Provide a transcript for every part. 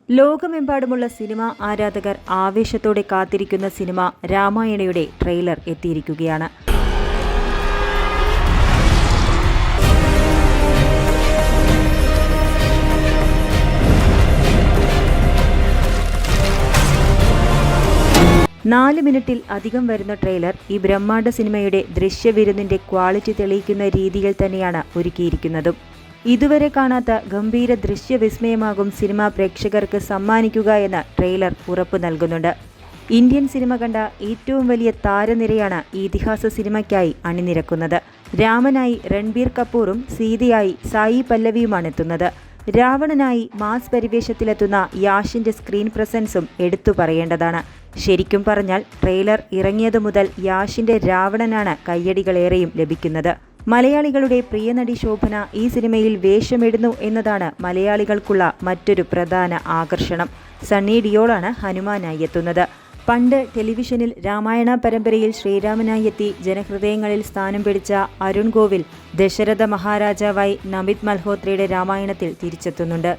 ലോകമെമ്പാടുമുള്ള സിനിമാ ആരാധകർ ആവേശത്തോടെ കാത്തിരിക്കുന്ന സിനിമ രാമായണയുടെ ട്രെയിലർ എത്തിയിരിക്കുകയാണ്. നാല് മിനിറ്റിൽ അധികം വരുന്ന ട്രെയിലർ ഈ ബ്രഹ്മാണ്ഡ സിനിമയുടെ ദൃശ്യവിരുന്നിന്റെ ക്വാളിറ്റി തെളിയിക്കുന്ന രീതിയിൽ തന്നെയാണ് ഒരുക്കിയിരിക്കുന്നതും. ഇതുവരെ കാണാത്ത ഗംഭീര ദൃശ്യവിസ്മയമാകും സിനിമ പ്രേക്ഷകർക്ക് സമ്മാനിക്കുക എന്ന ട്രെയിലർ ഉറപ്പു നൽകുന്നുണ്ട്. ഇന്ത്യൻ സിനിമ കണ്ട ഏറ്റവും വലിയ താരനിരയാണ് ഈ ഇതിഹാസ സിനിമയ്ക്കായി അണിനിരക്കുന്നത്. രാമനായി രൺബീർ കപൂറും സീതയായി സായി പല്ലവിയുമാണ് എത്തുന്നത്. രാവണനായി മാസ് പരിവേഷത്തിലെത്തുന്ന യാഷിന്റെ സ്ക്രീൻ പ്രസൻസും എടുത്തു പറയേണ്ടതാണ്. ശരിക്കും പറഞ്ഞാൽ ട്രെയിലർ ഇറങ്ങിയതു മുതൽ യാഷിന്റെ രാവണനാണ് കയ്യടികളേറെയും ലഭിക്കുന്നത്. മലയാളികളുടെ പ്രിയനടി ശോഭന ഈ സിനിമയിൽ വേഷമിടുന്നു എന്നതാണ് മലയാളികൾക്കുള്ള മറ്റൊരു പ്രധാന ആകർഷണം. സണ്ണി ഡിയോളാണ് ഹനുമാനായി എത്തുന്നത്. പണ്ട് ടെലിവിഷനിൽ രാമായണ പരമ്പരയിൽ ശ്രീരാമനായി എത്തി ജനഹൃദയങ്ങളിൽ സ്ഥാനം പിടിച്ച അരുൺ ഗോവിൽ ദശരഥ മഹാരാജാവായി നമിത് മൽഹോത്രയുടെ രാമായണത്തിൽ തിരിച്ചെത്തുന്നുണ്ട്.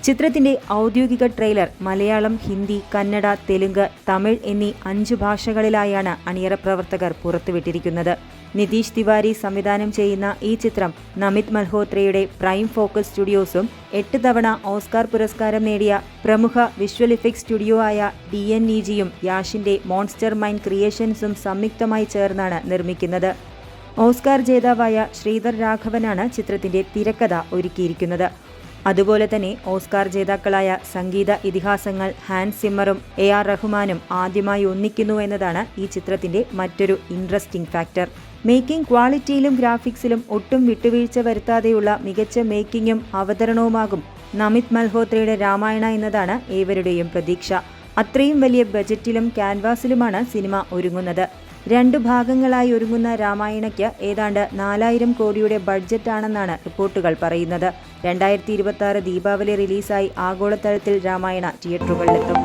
ചിത്രത്തിന്റെ ഔദ്യോഗിക ട്രെയിലർ മലയാളം, ഹിന്ദി, കന്നഡ, തെലുങ്ക്, തമിഴ് എന്നീ 5 ഭാഷകളിലായാണ് അണിയറ പ്രവർത്തകർ പുറത്തുവിട്ടിരിക്കുന്നത്. നിതീഷ് തിവാരി സംവിധാനം ചെയ്യുന്ന ഈ ചിത്രം നമിത് മൽഹോത്രയുടെ പ്രൈം ഫോക്കസ് സ്റ്റുഡിയോസും 8 തവണ ഓസ്കാർ പുരസ്കാരം നേടിയ പ്രമുഖ വിഷ്വൽ ഇഫക്ട്സ് സ്റ്റുഡിയോ ആയ DNEGയും യാഷിന്റെ മോൺസ്റ്റർ മൈൻഡ് ക്രിയേഷൻസും സംയുക്തമായി ചേർന്നാണ് നിർമ്മിക്കുന്നത്. ഓസ്കാർ ജേതാവായ ശ്രീധർ രാഘവനാണ് ചിത്രത്തിന്റെ തിരക്കഥ ഒരുക്കിയിരിക്കുന്നത്. അതുപോലെ തന്നെ ഓസ്കാർ ജേതാക്കളായ സംഗീത ഇതിഹാസങ്ങൾ ഹാൻസ് സിമ്മറും AR റഹ്മാനും ആദ്യമായി ഒന്നിക്കുന്നു എന്നതാണ് ഈ ചിത്രത്തിന്റെ മറ്റൊരു ഇൻട്രസ്റ്റിംഗ് ഫാക്ടർ. മേക്കിംഗ് ക്വാളിറ്റിയിലും ഗ്രാഫിക്സിലും ഒട്ടും വിട്ടുവീഴ്ച വരുത്താതെയുള്ള മികച്ച മേക്കിങ്ങും അവതരണവുമാകും നമിത് മൽഹോത്രയുടെ രാമായണ എന്നതാണ് ഏവരുടെയും പ്രതീക്ഷ. അത്രയും വലിയ ബജറ്റിലും ക്യാൻവാസിലുമാണ് സിനിമ ഒരുങ്ങുന്നത്. 2 ഭാഗങ്ങളായി ഒരുങ്ങുന്ന രാമായണയ്ക്ക് ഏതാണ്ട് 4000 കോടിയുടെ ബഡ്ജറ്റാണെന്നാണ് റിപ്പോർട്ടുകൾ പറയുന്നത്. 2026 ദീപാവലി റിലീസായി ആഗോളതലത്തിൽ രാമായണ തിയേറ്ററുകളിലെത്തും.